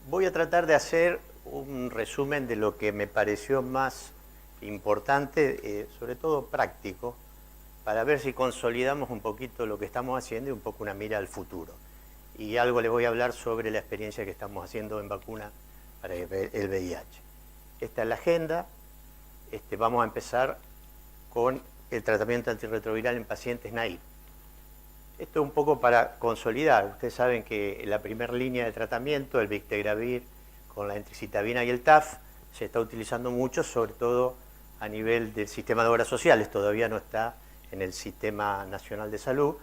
Voy a tratar de hacer un resumen de lo que me pareció más importante, sobre todo práctico, para ver si consolidamos un poquito lo que estamos haciendo y un poco una mira al futuro. Y algo les voy a hablar sobre la experiencia que estamos haciendo en vacuna para el VIH. Esta es la agenda. Vamos a empezar con el tratamiento antirretroviral en pacientes naive. Esto es un poco para consolidar. Ustedes saben que la primera línea de tratamiento, el Bictegravir con la entricitabina y el TAF, se está utilizando mucho, sobre todo a nivel del sistema de obras sociales. Todavía no está en el Sistema Nacional de Salud.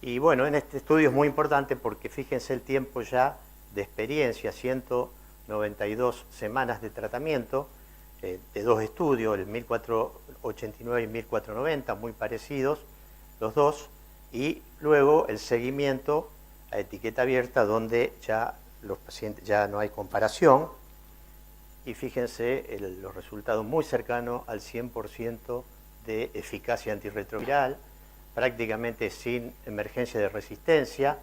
Y bueno, en este estudio es muy importante porque fíjense el tiempo ya de experiencia, 192 semanas de tratamiento, de dos estudios, el 1489 y 1490, muy parecidos los dos, y luego el seguimiento a etiqueta abierta donde ya los pacientes ya no hay comparación, y fíjense los resultados muy cercanos al 100% de eficacia antirretroviral, prácticamente sin emergencia de resistencia,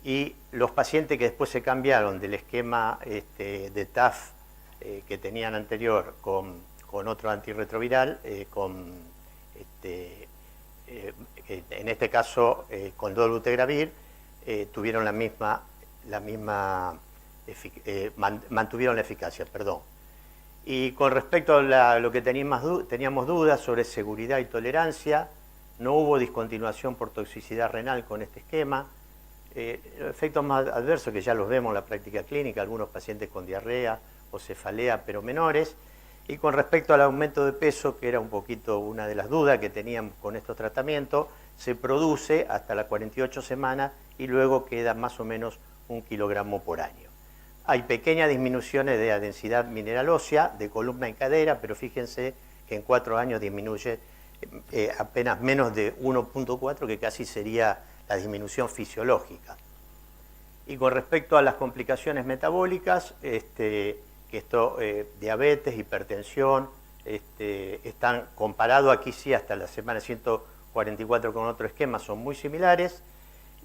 y los pacientes que después se cambiaron del esquema de TAF que tenían anterior con otro antirretroviral, en este caso con dolutegravir, tuvieron mantuvieron la eficacia, perdón. Y con respecto a lo que teníamos dudas sobre seguridad y tolerancia, no hubo discontinuación por toxicidad renal con este esquema. Efectos más adversos que ya los vemos en la práctica clínica, algunos pacientes con diarrea o cefalea, pero menores. Y con respecto al aumento de peso, que era un poquito una de las dudas que teníamos con estos tratamientos, se produce hasta las 48 semanas y luego queda más o menos 1 kilogramo por año. Hay pequeñas disminuciones de la densidad mineral ósea, de columna y cadera, pero fíjense que en 4 años disminuye apenas menos de 1.4, que casi sería la disminución fisiológica. Y con respecto a las complicaciones metabólicas, diabetes, hipertensión, están comparados aquí sí hasta la semana 144 con otro esquema, son muy similares,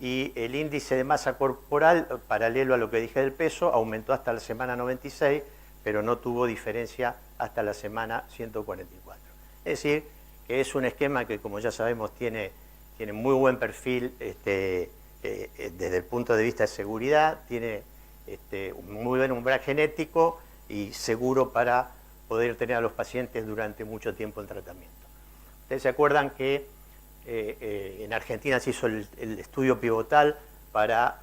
y el índice de masa corporal, paralelo a lo que dije del peso, aumentó hasta la semana 96, pero no tuvo diferencia hasta la semana 144. Es decir, que es un esquema que, como ya sabemos, tiene muy buen perfil desde el punto de vista de seguridad, tiene muy buen umbral genético y seguro para poder tener a los pacientes durante mucho tiempo en tratamiento. Ustedes se acuerdan que en Argentina se hizo el estudio pivotal para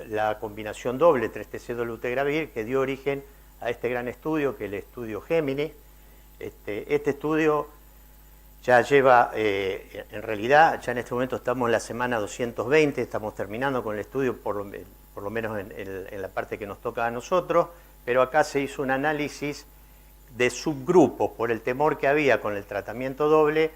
la combinación doble 3-TC-dolutegravir, que dio origen a este gran estudio, que es el estudio Géminis. Este estudio ya lleva, en realidad, ya en este momento estamos en la semana 220, estamos terminando con el estudio, por lo menos en la parte que nos toca a nosotros, pero acá se hizo un análisis de subgrupos por el temor que había con el tratamiento doble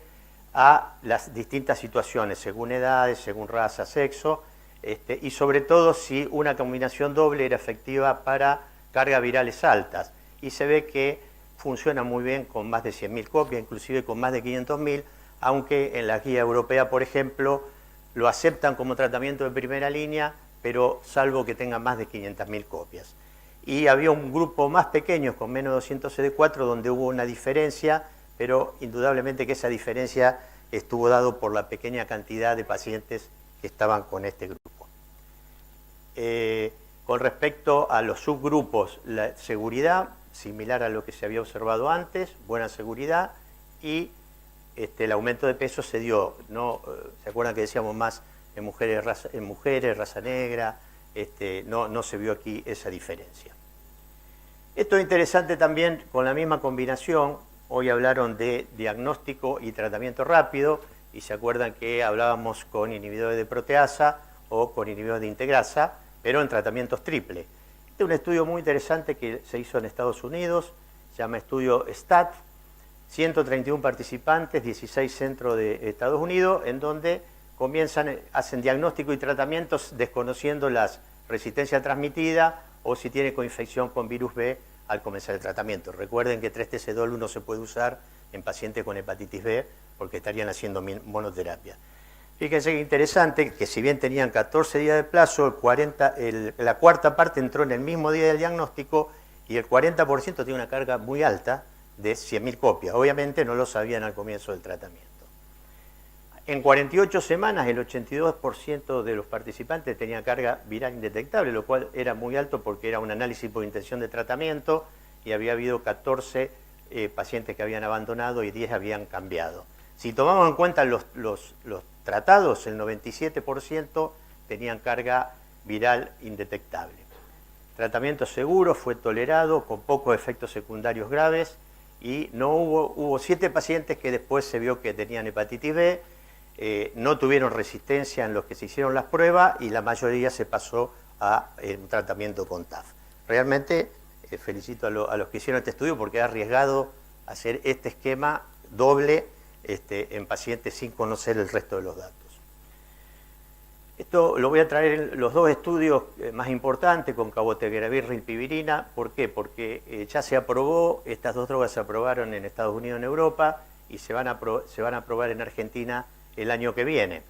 a las distintas situaciones, según edades, según raza, sexo, y sobre todo si una combinación doble era efectiva para cargas virales altas. Y se ve que funciona muy bien con más de 100.000 copias, inclusive con más de 500.000, aunque en la guía europea, por ejemplo, lo aceptan como tratamiento de primera línea, pero salvo que tenga más de 500.000 copias. Y había un grupo más pequeño, con menos de 200 CD4, donde hubo una diferencia, pero indudablemente que esa diferencia estuvo dado por la pequeña cantidad de pacientes que estaban con este grupo. Con respecto a los subgrupos, la seguridad, similar a lo que se había observado antes, buena seguridad, y el aumento de peso se dio, ¿no? ¿Se acuerdan que decíamos más en mujeres, raza negra? No se vio aquí esa diferencia. Esto es interesante también con la misma combinación. Hoy hablaron de diagnóstico y tratamiento rápido, y se acuerdan que hablábamos con inhibidores de proteasa o con inhibidores de integrasa, pero en tratamientos triple. Este es un estudio muy interesante que se hizo en Estados Unidos, se llama estudio STAT, 131 participantes, 16 centros de Estados Unidos, en donde hacen diagnóstico y tratamientos desconociendo la resistencia transmitida o si tiene coinfección con virus B al comenzar el tratamiento. Recuerden que 3-TC-Dolu no se puede usar en pacientes con hepatitis B porque estarían haciendo monoterapia. Fíjense que interesante que si bien tenían 14 días de plazo, la cuarta parte entró en el mismo día del diagnóstico y el 40% tiene una carga muy alta de 100.000 copias. Obviamente no lo sabían al comienzo del tratamiento. En 48 semanas el 82% de los participantes tenía carga viral indetectable, lo cual era muy alto porque era un análisis por intención de tratamiento y había habido 14 pacientes que habían abandonado y 10 habían cambiado. Si tomamos en cuenta los tratados, el 97% tenían carga viral indetectable. Tratamiento seguro, fue tolerado, con pocos efectos secundarios graves y no hubo 7 pacientes que después se vio que tenían hepatitis B, no tuvieron resistencia en los que se hicieron las pruebas y la mayoría se pasó a un tratamiento con TAF. Realmente felicito a los que hicieron este estudio porque ha arriesgado hacer este esquema doble en pacientes sin conocer el resto de los datos. Esto lo voy a traer en los dos estudios más importantes con cabotegravir, rilpivirina. ¿Por qué? Porque ya se aprobó, estas dos drogas se aprobaron en Estados Unidos y en Europa y se van a aprobar en Argentina el año que viene.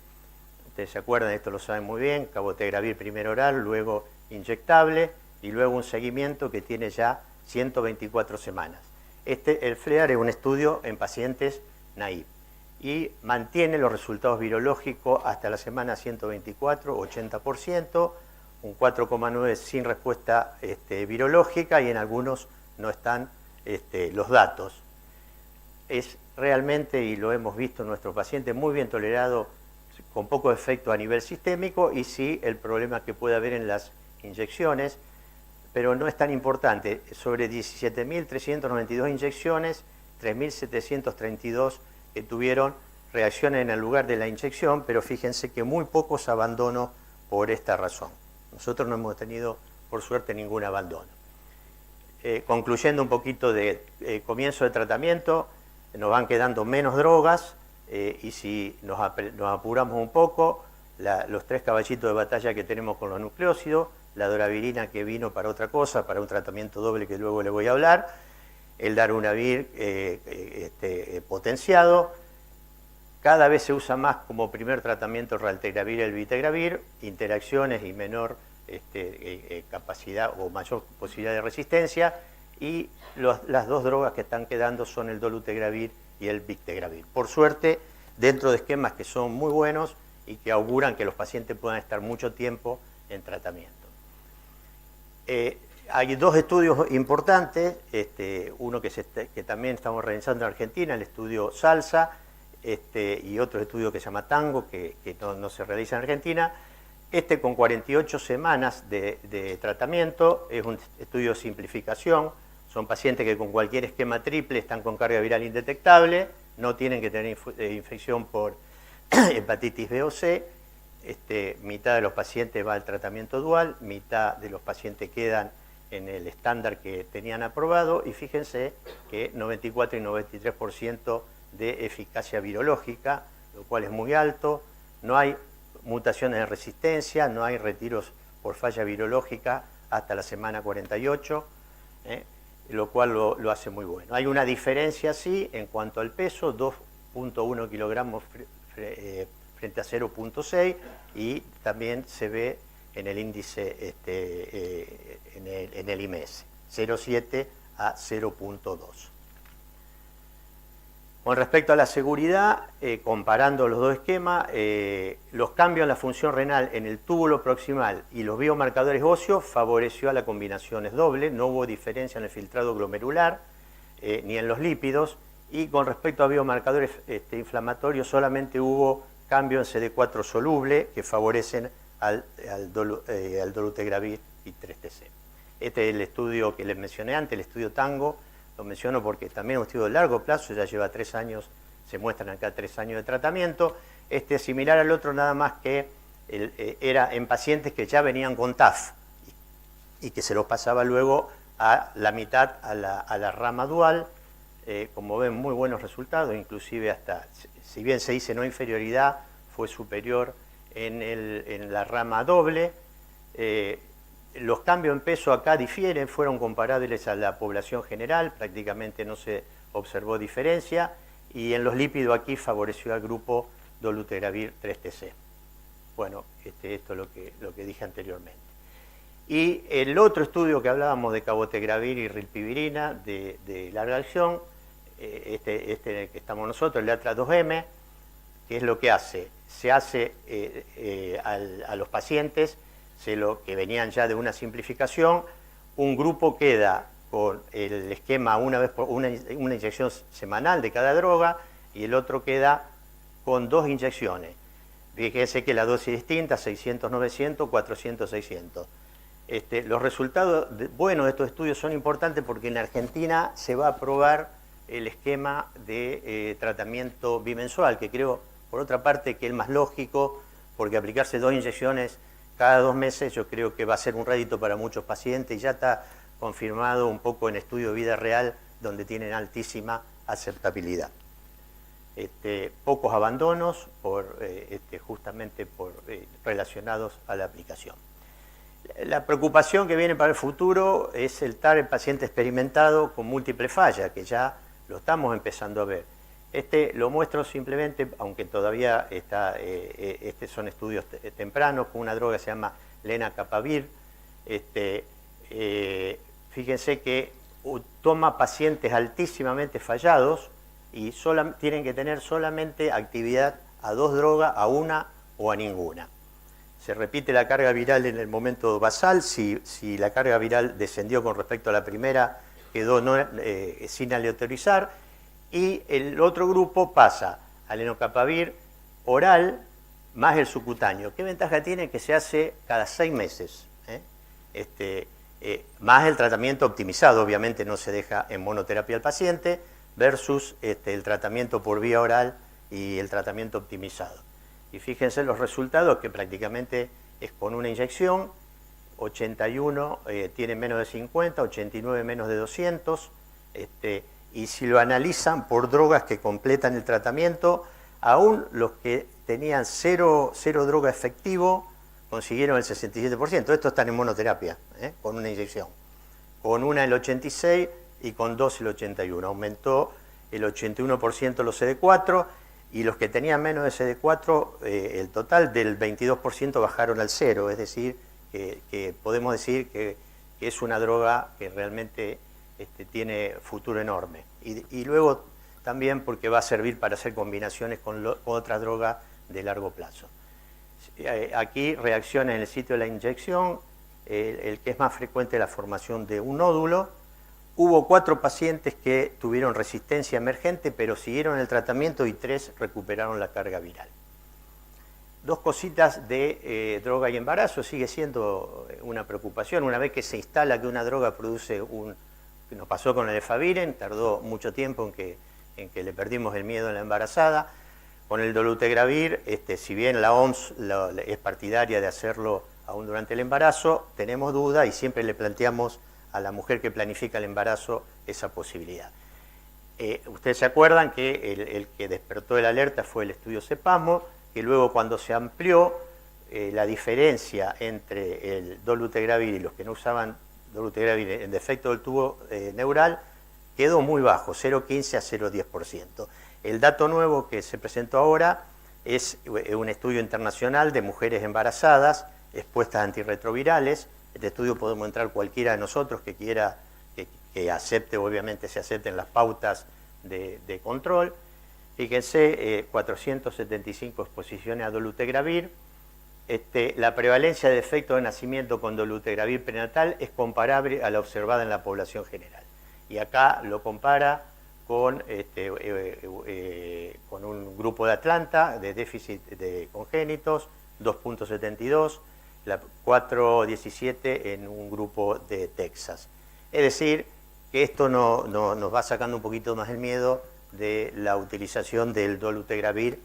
Ustedes se acuerdan, esto lo saben muy bien, cabotegravir primero oral, luego inyectable y luego un seguimiento que tiene ya 124 semanas. El FLEAR es un estudio en pacientes naive y mantiene los resultados virológicos hasta la semana 124, 80%, un 4,9 sin respuesta virológica y en algunos no están los datos. Es realmente, y lo hemos visto en nuestros pacientes, muy bien tolerado, con poco efecto a nivel sistémico y sí el problema que puede haber en las inyecciones, pero no es tan importante. Sobre 17.392 inyecciones, 3.732 tuvieron reacciones en el lugar de la inyección, pero fíjense que muy pocos abandonos por esta razón. Nosotros no hemos tenido, por suerte, ningún abandono. Concluyendo un poquito de comienzo de tratamiento, nos van quedando menos drogas y si nos apuramos un poco, los 3 caballitos de batalla que tenemos con los nucleócidos, la doravirina que vino para otra cosa, para un tratamiento doble que luego le voy a hablar, el darunavir potenciado, cada vez se usa más como primer tratamiento el raltegravir y el vitegravir, interacciones y menor capacidad o mayor posibilidad de resistencia, y las dos drogas que están quedando son el dolutegravir y el bictegravir. Por suerte, dentro de esquemas que son muy buenos y que auguran que los pacientes puedan estar mucho tiempo en tratamiento. Hay 2 estudios importantes, uno que también estamos realizando en Argentina, el estudio SALSA, y otro estudio que se llama TANGO, que no se realiza en Argentina. Con 48 semanas de tratamiento, es un estudio de simplificación, son pacientes que con cualquier esquema triple están con carga viral indetectable, no tienen que tener infección por hepatitis B o C, mitad de los pacientes va al tratamiento dual, mitad de los pacientes quedan en el estándar que tenían aprobado y fíjense que 94 y 93% de eficacia virológica, lo cual es muy alto, no hay mutaciones de resistencia, no hay retiros por falla virológica hasta la semana 48, lo cual lo hace muy bueno. Hay una diferencia, sí, en cuanto al peso, 2.1 kilogramos frente a 0.6 y también se ve en el índice, en el IMS, 0.7 a 0.2. Con respecto a la seguridad, comparando los dos esquemas, los cambios en la función renal en el túbulo proximal y los biomarcadores óseos favoreció a la combinación doble, no hubo diferencia en el filtrado glomerular ni en los lípidos, y con respecto a biomarcadores inflamatorios solamente hubo cambio en CD4 soluble que favorecen al dolutegravir y 3-TC. Este es el estudio que les mencioné antes, el estudio TANGO. Lo menciono porque también es un estudio de largo plazo, ya lleva 3 años, se muestran acá 3 años de tratamiento. Es similar al otro, nada más que era en pacientes que ya venían con TAF y que se los pasaba luego a la mitad a la rama dual. Como ven, muy buenos resultados, inclusive hasta, si bien se dice no inferioridad, fue superior en la rama doble. Los cambios en peso acá difieren, fueron comparables a la población general, prácticamente no se observó diferencia, y en los lípidos aquí favoreció al grupo dolutegravir 3TC. Bueno, esto es lo que dije anteriormente. Y el otro estudio que hablábamos de cabotegravir y rilpivirina de larga acción, este en el que estamos nosotros, el ATLAS-2M, ¿qué es lo que hace? Se hace a los pacientes, que venían ya de una simplificación, un grupo queda con el esquema una inyección semanal de cada droga y el otro queda con 2 inyecciones. Fíjense que la dosis distinta, 600, 900, 400, 600. Los resultados buenos de estos estudios son importantes porque en Argentina se va a aprobar el esquema de tratamiento bimensual, que creo, por otra parte, que es el más lógico, porque aplicarse 2 inyecciones cada 2 meses yo creo que va a ser un rédito para muchos pacientes y ya está confirmado un poco en estudios de vida real donde tienen altísima aceptabilidad. Pocos abandonos justamente relacionados a la aplicación. La preocupación que viene para el futuro es el TAR en paciente experimentado con múltiple falla, que ya lo estamos empezando a ver. Lo muestro simplemente, aunque todavía son estudios tempranos, con una droga que se llama lenacapavir. Fíjense que toma pacientes altísimamente fallados y tienen que tener solamente actividad a 2 drogas, a una o a ninguna. Se repite la carga viral en el momento basal. Si la carga viral descendió con respecto a la primera, quedó sin aleatorizar. Y el otro grupo pasa al lenacapavir oral más el subcutáneo. ¿Qué ventaja tiene? Que se hace cada 6 meses. Más el tratamiento optimizado, obviamente no se deja en monoterapia al paciente, versus el tratamiento por vía oral y el tratamiento optimizado. Y fíjense los resultados, que prácticamente es con una inyección, 81 tiene menos de 50, 89 menos de 200, y si lo analizan por drogas que completan el tratamiento, aún los que tenían cero droga efectivo consiguieron el 67%. Estos están en monoterapia, con una inyección. Con una el 86 y con 2 el 81. Aumentó el 81% los CD4 y los que tenían menos de CD4, el total del 22% bajaron al 0. Es decir, que podemos decir que es una droga que realmente tiene futuro enorme. Y luego también porque va a servir para hacer combinaciones con otras drogas de largo plazo. Aquí reacciones en el sitio de la inyección, el que es más frecuente es la formación de un nódulo. Hubo 4 pacientes que tuvieron resistencia emergente, pero siguieron el tratamiento y 3 recuperaron la carga viral. 2 cositas de droga y embarazo, sigue siendo una preocupación. Una vez que se instala que una droga produce que nos pasó con el efavirenz, tardó mucho tiempo en que le perdimos el miedo a la embarazada. Con el dolutegravir, si bien la OMS es partidaria de hacerlo aún durante el embarazo, tenemos duda y siempre le planteamos a la mujer que planifica el embarazo esa posibilidad. Ustedes se acuerdan que el que despertó el alerta fue el estudio CEPASMO, que luego cuando se amplió la diferencia entre el dolutegravir y los que no usaban dolutegravir en defecto del tubo neural quedó muy bajo, 0,15 a 0,10%. El dato nuevo que se presentó ahora es un estudio internacional de mujeres embarazadas expuestas a antirretrovirales. Este estudio podemos entrar cualquiera de nosotros que quiera, que acepte, obviamente se acepten las pautas de control. Fíjense, 475 exposiciones a dolutegravir. La prevalencia de defecto de nacimiento con dolutegravir prenatal es comparable a la observada en la población general. Y acá lo compara con un grupo de Atlanta de déficit de congénitos, 2.72, 4.17 en un grupo de Texas. Es decir, que esto nos va sacando un poquito más el miedo de la utilización del dolutegravir.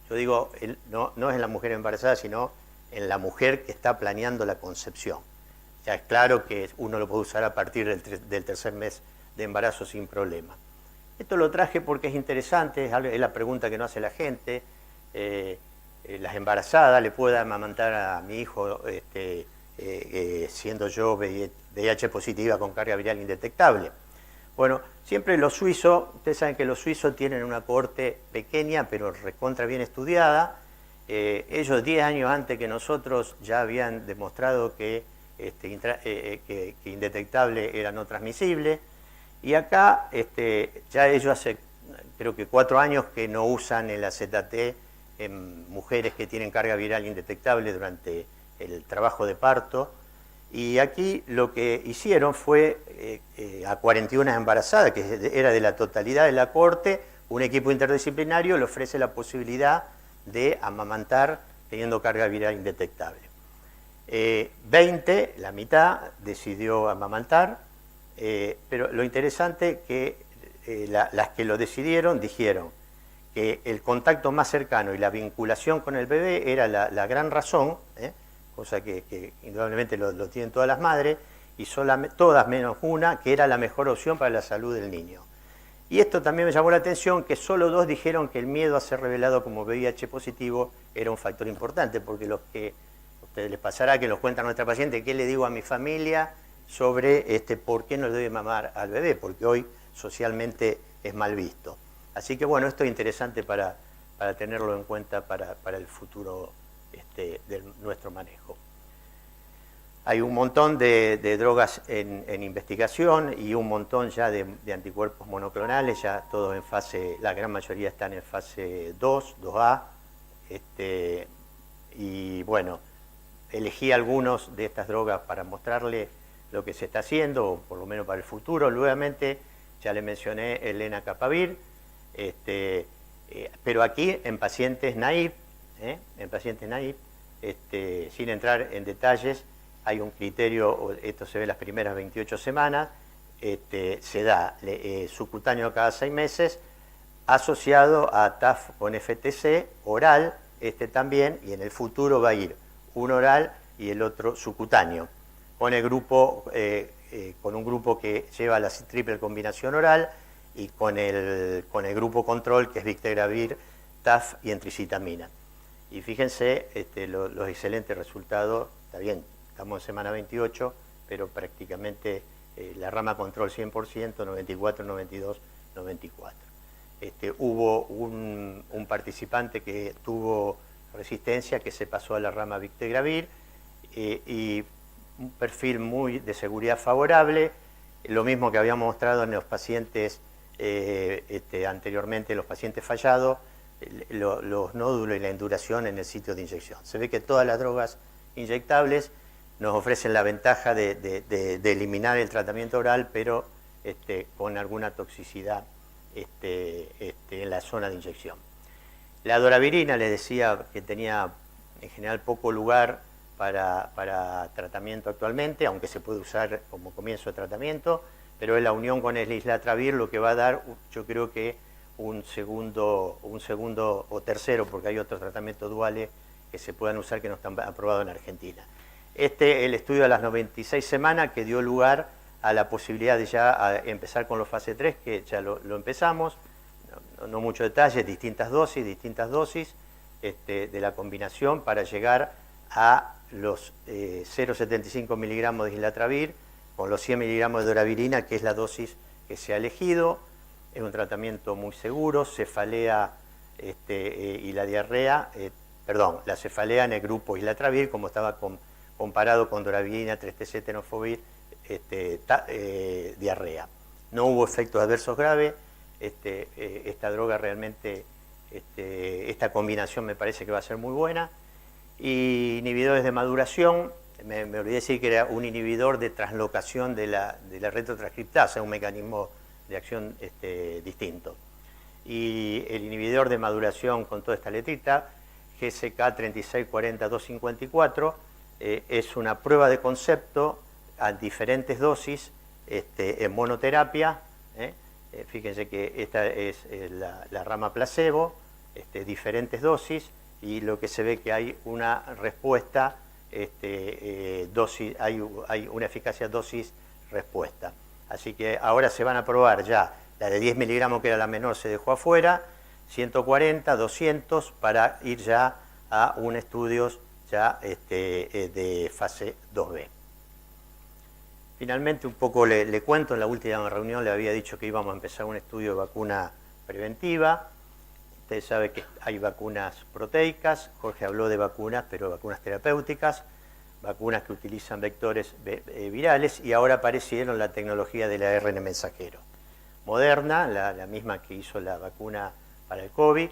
Yo digo, no es en la mujer embarazada, sino en la mujer que está planeando la concepción. Ya es claro que uno lo puede usar a partir del tercer mes de embarazo sin problema. Esto lo traje porque es interesante, es la pregunta que nos hace la gente. Las embarazadas, ¿le puedo amamantar a mi hijo siendo yo VIH positiva con carga viral indetectable? Bueno, siempre los suizos, ustedes saben que los suizos tienen una cohorte pequeña, pero recontra bien estudiada. Ellos 10 años antes que nosotros ya habían demostrado que indetectable era no transmisible. Y acá ya ellos hace creo que 4 años que no usan el AZT en mujeres que tienen carga viral indetectable durante el trabajo de parto. Y aquí lo que hicieron fue a 41 embarazadas, que era de la totalidad de la cohorte, un equipo interdisciplinario le ofrece la posibilidad de amamantar teniendo carga viral indetectable. 20, la mitad, decidió amamantar, pero lo interesante que las que lo decidieron dijeron que el contacto más cercano y la vinculación con el bebé era la gran razón, cosa que indudablemente lo tienen todas las madres, y todas menos una, que era la mejor opción para la salud del niño. Y esto también me llamó la atención, que solo 2 dijeron que el miedo a ser revelado como VIH positivo era un factor importante, porque los que a ustedes les pasará que nos cuentan nuestra paciente, ¿qué le digo a mi familia sobre por qué no le doy mamar al bebé? Porque hoy socialmente es mal visto. Así que bueno, esto es interesante para tenerlo en cuenta para el futuro de nuestro manejo. Hay un montón de drogas en investigación y un montón ya de anticuerpos monoclonales, ya todos en fase, la gran mayoría están en fase 2, 2A, y bueno, elegí algunos de estas drogas para mostrarle lo que se está haciendo, o por lo menos para el futuro. Nuevamente, ya le mencioné el lenacapavir, pero aquí en pacientes naïf, sin entrar en detalles, hay un criterio, esto se ve las primeras 28 semanas, se da subcutáneo cada 6 meses, asociado a TAF con FTC, oral, también, y en el futuro va a ir un oral y el otro subcutáneo, con el grupo, con un grupo que lleva la triple combinación oral y con el grupo control, que es Victegravir, TAF y entricitamina. Y fíjense los excelentes resultados, está bien, estamos en semana 28, pero prácticamente la rama control 100%, 94, 92, 94. Hubo un participante que tuvo resistencia, que se pasó a la rama Victegravir, y un perfil muy de seguridad favorable, lo mismo que habíamos mostrado en los pacientes anteriormente, los pacientes fallados, los nódulos y la induración en el sitio de inyección. Se ve que todas las drogas inyectables nos ofrecen la ventaja de eliminar el tratamiento oral, pero con alguna toxicidad en la zona de inyección. La doravirina, les decía que tenía en general poco lugar para tratamiento actualmente, aunque se puede usar como comienzo de tratamiento, pero es la unión con el islatravir lo que va a dar, yo creo que un segundo o tercero, porque hay otros tratamientos duales que se puedan usar que no están aprobados en Argentina. El estudio de las 96 semanas que dio lugar a la posibilidad de ya empezar con los fase 3, que ya lo empezamos, no mucho detalle, distintas dosis de la combinación para llegar a los 0,75 miligramos de islatravir con los 100 miligramos de doravirina, que es la dosis que se ha elegido. Es un tratamiento muy seguro, cefalea y la diarrea, la cefalea en el grupo islatravir, como estaba comparado con doravirina, 3-TC, tenofovir, diarrea. No hubo efectos adversos graves. Esta droga realmente, esta combinación me parece que va a ser muy buena. Y inhibidores de maduración, me olvidé decir que era un inhibidor de translocación de la retrotranscriptasa, un mecanismo de acción distinto. Y el inhibidor de maduración con toda esta letrita, GSK 3640254, es una prueba de concepto a diferentes dosis en monoterapia. Fíjense que esta es la rama placebo, diferentes dosis, y lo que se ve que hay una respuesta, hay una eficacia dosis-respuesta. Así que ahora se van a probar ya, la de 10 miligramos que era la menor se dejó afuera, 140, 200, para ir ya a un estudio ya de fase 2B. Finalmente, un poco le cuento, en la última reunión le había dicho que íbamos a empezar un estudio de vacuna preventiva. Ustedes saben que hay vacunas proteicas, Jorge habló de vacunas, pero vacunas terapéuticas, vacunas que utilizan vectores virales, y ahora aparecieron la tecnología del ARN mensajero. Moderna, la misma que hizo la vacuna para el COVID,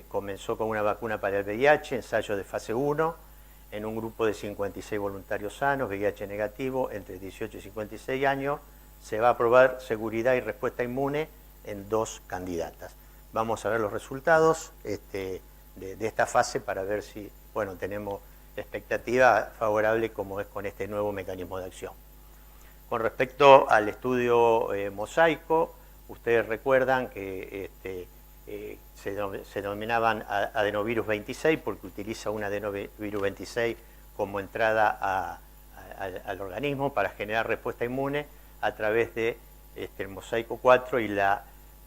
comenzó con una vacuna para el VIH, ensayo de fase 1, en un grupo de 56 voluntarios sanos, VIH negativo, entre 18 y 56 años. Se va a probar seguridad y respuesta inmune en 2 candidatas. Vamos a ver los resultados de esta fase para ver si, bueno, tenemos expectativa favorable como es con este nuevo mecanismo de acción. Con respecto al estudio mosaico, ustedes recuerdan que se denominaban adenovirus 26 porque utiliza un adenovirus 26 como entrada al organismo para generar respuesta inmune a través de el mosaico 4 y la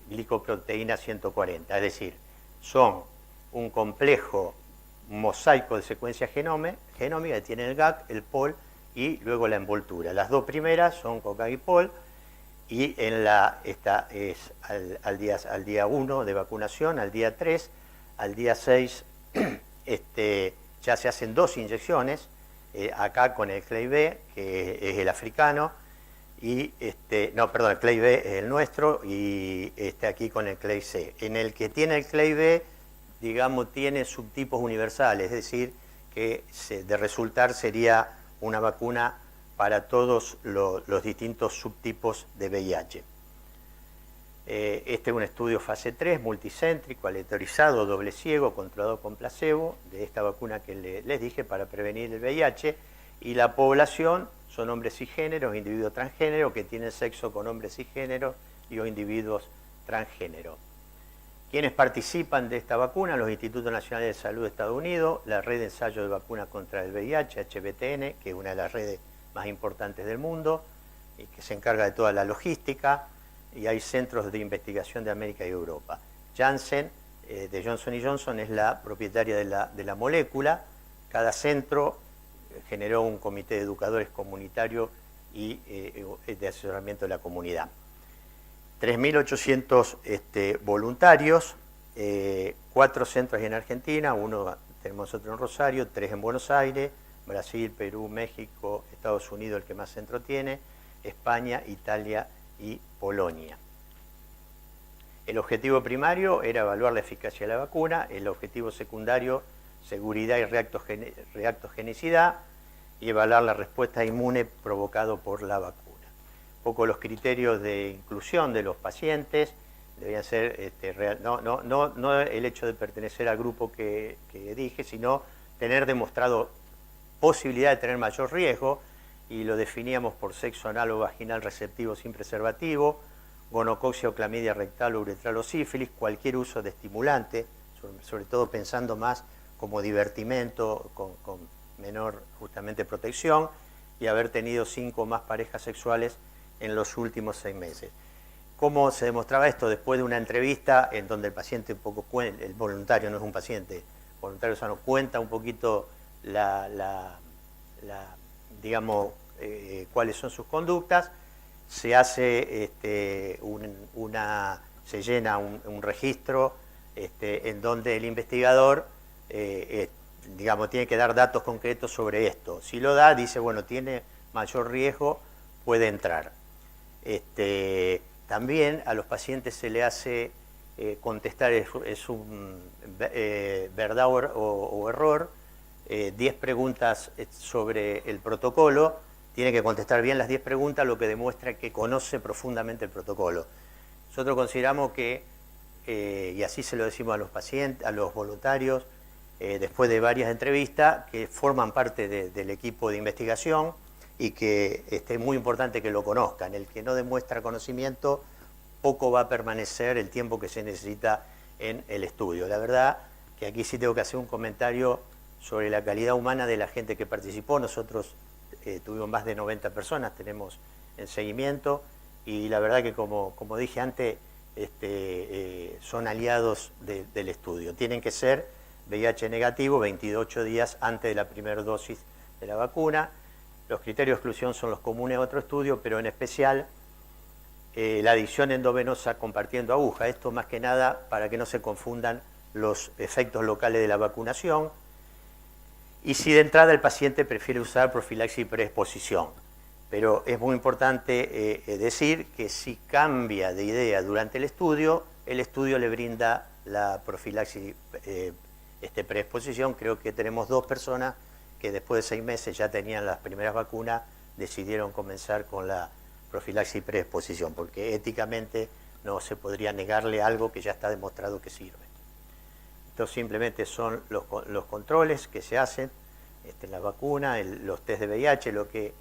glicoproteína 140. Es decir, son un complejo mosaico de secuencia genómica que tiene el GAC, el POL y luego la envoltura. Las 2 primeras son COCAG y POL, y esta es al día 1 de vacunación, al día 3, al día 6 ya se hacen 2 inyecciones, acá con el Clay B, que es el africano, y no, perdón, el Clay B es el nuestro, y aquí con el Clay C. En el que tiene el Clay B, digamos, tiene subtipos universales, es decir, que de resultar sería una vacuna para todos los distintos subtipos de VIH. Este es un estudio fase 3, multicéntrico, aleatorizado, doble ciego, controlado con placebo, de esta vacuna que les dije para prevenir el VIH, y la población son hombres cisgéneros, individuos transgéneros que tienen sexo con hombres cisgéneros y o individuos transgéneros. ¿Quiénes participan de esta vacuna? Los Institutos Nacionales de Salud de Estados Unidos, la red de ensayo de vacunas contra el VIH, HBTN, que es una de las redes más importantes del mundo y que se encarga de toda la logística, y hay centros de investigación de América y Europa. Janssen, de Johnson Johnson, es la propietaria de la molécula. Cada centro generó un comité de educadores comunitarios y de asesoramiento de la comunidad. 3.800 voluntarios, 4 centros en Argentina, uno tenemos otro en Rosario, 3 en Buenos Aires, Brasil, Perú, México, Estados Unidos, el que más centro tiene, España, Italia y Polonia. El objetivo primario era evaluar la eficacia de la vacuna, el objetivo secundario, seguridad y reactogenicidad, y evaluar la respuesta inmune provocado por la vacuna. Un poco los criterios de inclusión de los pacientes debían ser, no el hecho de pertenecer al grupo que dije, sino tener demostrado posibilidad de tener mayor riesgo, y lo definíamos por sexo anal o vaginal receptivo sin preservativo, gonocoxia o clamidia rectal o uretral o sífilis, cualquier uso de estimulante, sobre todo pensando más como divertimento, con menor justamente protección, y haber tenido 5 o más parejas sexuales en los últimos 6 meses. ¿Cómo se demostraba esto? Después de una entrevista en donde el paciente, el voluntario, no es un paciente, el voluntario sano, cuenta un poquito digamos, cuáles son sus conductas, se hace se llena un registro en donde el investigador digamos, tiene que dar datos concretos sobre esto. Si lo da, dice, bueno, tiene mayor riesgo, puede entrar. También a los pacientes se le hace contestar, es un verdad o error, 10 preguntas sobre el protocolo, tiene que contestar bien las 10 preguntas, lo que demuestra que conoce profundamente el protocolo. Nosotros consideramos que, y así se lo decimos a los pacientes, a los voluntarios, después de varias entrevistas, que forman parte del equipo de investigación y que es muy importante que lo conozcan. El que no demuestra conocimiento, poco va a permanecer el tiempo que se necesita en el estudio. La verdad que aquí sí tengo que hacer un comentario sobre la calidad humana de la gente que participó. Nosotros tuvimos más de 90 personas, tenemos en seguimiento, y la verdad que como dije antes, son aliados del estudio. Tienen que ser VIH negativo 28 días antes de la primera dosis de la vacuna. Los criterios de exclusión son los comunes a otro estudio, pero en especial la adición endovenosa compartiendo aguja. Esto más que nada para que no se confundan los efectos locales de la vacunación. Y si de entrada el paciente prefiere usar profilaxis preexposición. Pero es muy importante decir que si cambia de idea durante el estudio le brinda la profilaxis preexposición. Creo que tenemos 2 personas que después de 6 meses ya tenían las primeras vacunas, decidieron comenzar con la profilaxis preexposición, porque éticamente no se podría negarle algo que ya está demostrado que sirve. Estos simplemente son los controles que se hacen, la vacuna, los test de VIH, lo que el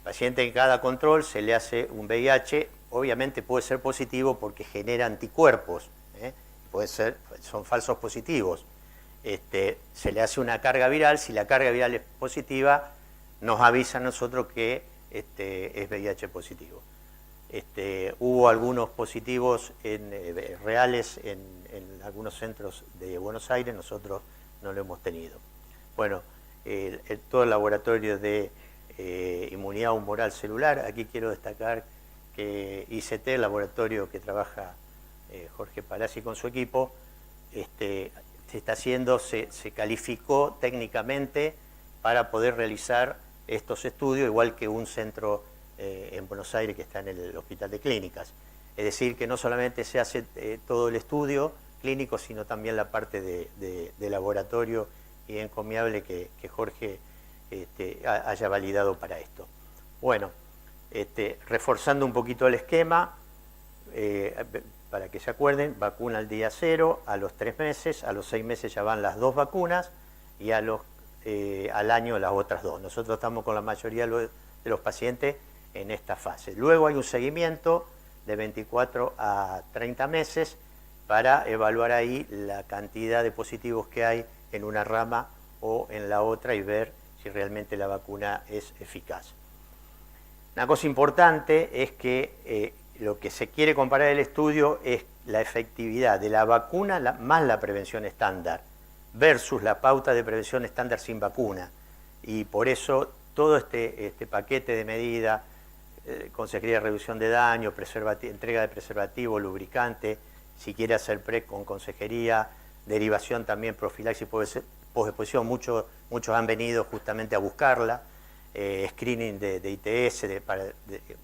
paciente en cada control se le hace un VIH, obviamente puede ser positivo porque genera anticuerpos, son falsos positivos. Se le hace una carga viral, si la carga viral es positiva, nos avisa a nosotros que es VIH positivo. Hubo algunos positivos reales en algunos centros de Buenos Aires, nosotros no lo hemos tenido. Bueno, todo el laboratorio de inmunidad humoral celular, aquí quiero destacar que ICT, el laboratorio que trabaja Jorge Palazzi con su equipo, se está haciendo, se calificó técnicamente para poder realizar estos estudios, igual que un centro en Buenos Aires que está en el Hospital de Clínicas. Es decir, que no solamente se hace todo el estudio clínico, sino también la parte de laboratorio, y encomiable que Jorge haya validado para esto. Bueno, reforzando un poquito el esquema, para que se acuerden, vacuna al día 0, a los 3 meses, a los 6 meses ya van las 2 vacunas y al año las otras 2. Nosotros estamos con la mayoría de los pacientes en esta fase. Luego hay un seguimiento de 24 a 30 meses para evaluar ahí la cantidad de positivos que hay en una rama o en la otra y ver si realmente la vacuna es eficaz. Una cosa importante es que lo que se quiere comparar el estudio es la efectividad de la vacuna más la prevención estándar versus la pauta de prevención estándar sin vacuna. Y por eso todo este paquete de medidas, consejería de reducción de daño, entrega de preservativo, lubricante, si quiere hacer PrEP con consejería, derivación también, profilaxis posexposición, muchos han venido justamente a buscarla, screening de ITS,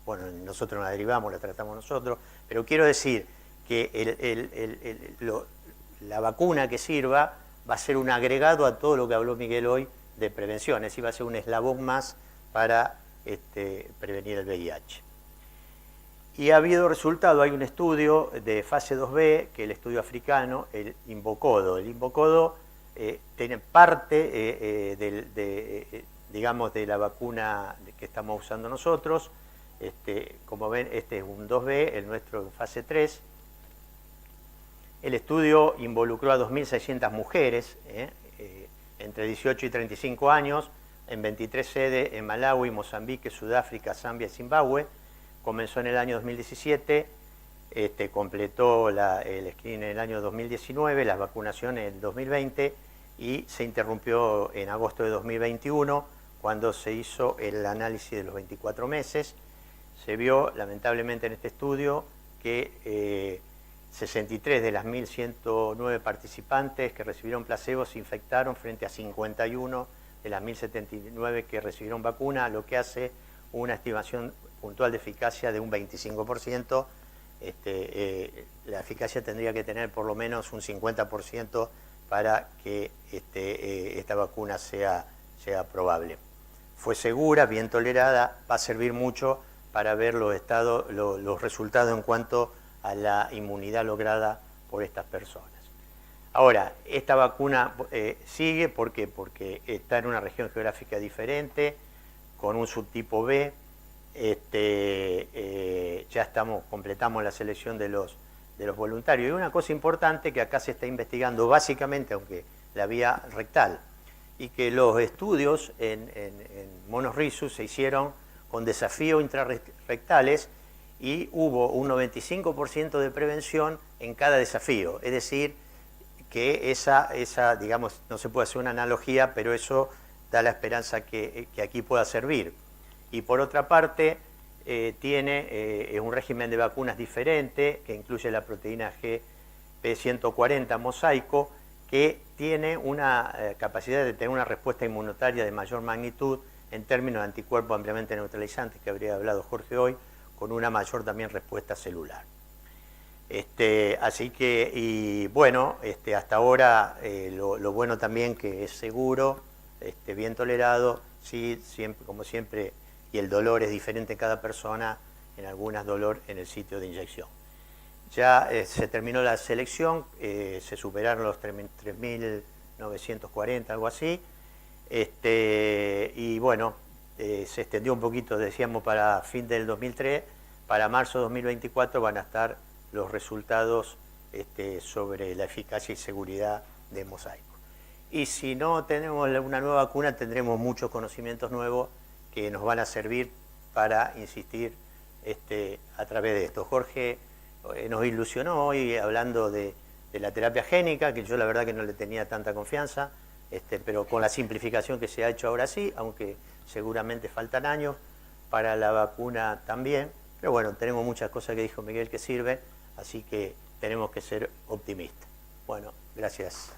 bueno, nosotros la derivamos, la tratamos nosotros, pero quiero decir que la vacuna que sirva va a ser un agregado a todo lo que habló Miguel hoy de prevención, es decir, va a ser un eslabón más para prevenir el VIH. Y ha habido resultado, hay un estudio de fase 2B, que es el estudio africano, el Invocodo. El Invocodo tiene parte digamos, de la vacuna que estamos usando nosotros. Como ven, este es un 2B, el nuestro en fase 3. El estudio involucró a 2.600 mujeres entre 18 y 35 años en 23 sedes en Malawi, Mozambique, Sudáfrica, Zambia y Zimbabue. Comenzó en el año 2017, completó el screening en el año 2019, las vacunaciones en el 2020 y se interrumpió en agosto de 2021 cuando se hizo el análisis de los 24 meses. Se vio lamentablemente en este estudio que 63 de las 1.109 participantes que recibieron placebo se infectaron frente a 51 de las 1.079 que recibieron vacuna, lo que hace una estimación puntual de eficacia de un 25%. La eficacia tendría que tener por lo menos un 50% para que esta vacuna sea probable. Fue segura, bien tolerada, va a servir mucho para ver los resultados en cuanto a la inmunidad lograda por estas personas. Ahora, esta vacuna sigue, ¿por qué? Porque está en una región geográfica diferente, con un subtipo B. Ya completamos la selección de los voluntarios. Y una cosa importante que acá se está investigando básicamente, aunque la vía rectal, y que los estudios en monos rhesus se hicieron con desafíos intrarrectales y hubo un 95% de prevención en cada desafío. Es decir, que esa, digamos, no se puede hacer una analogía, pero eso da la esperanza que aquí pueda servir. y por otra parte tiene un régimen de vacunas diferente que incluye la proteína GP140 mosaico, que tiene una capacidad de tener una respuesta inmunitaria de mayor magnitud en términos de anticuerpos ampliamente neutralizantes, que habría hablado Jorge hoy, con una mayor también respuesta celular. Así que, y bueno, hasta ahora lo bueno también que es seguro, bien tolerado, sí, siempre, como siempre, y el dolor es diferente en cada persona, en algunas dolor en el sitio de inyección. Ya se terminó la selección, se superaron los 3.940, algo así, y bueno, se extendió un poquito, decíamos, para fin del 2003, para marzo de 2024 van a estar los resultados sobre la eficacia y seguridad de Mosaico. Y si no tenemos una nueva vacuna, tendremos muchos conocimientos nuevos que nos van a servir para insistir a través de esto. Jorge nos ilusionó hoy hablando de la terapia génica, que yo la verdad que no le tenía tanta confianza, pero con la simplificación que se ha hecho ahora sí, aunque seguramente faltan años, para la vacuna también. Pero bueno, tenemos muchas cosas que dijo Miguel que sirven, así que tenemos que ser optimistas. Bueno, gracias.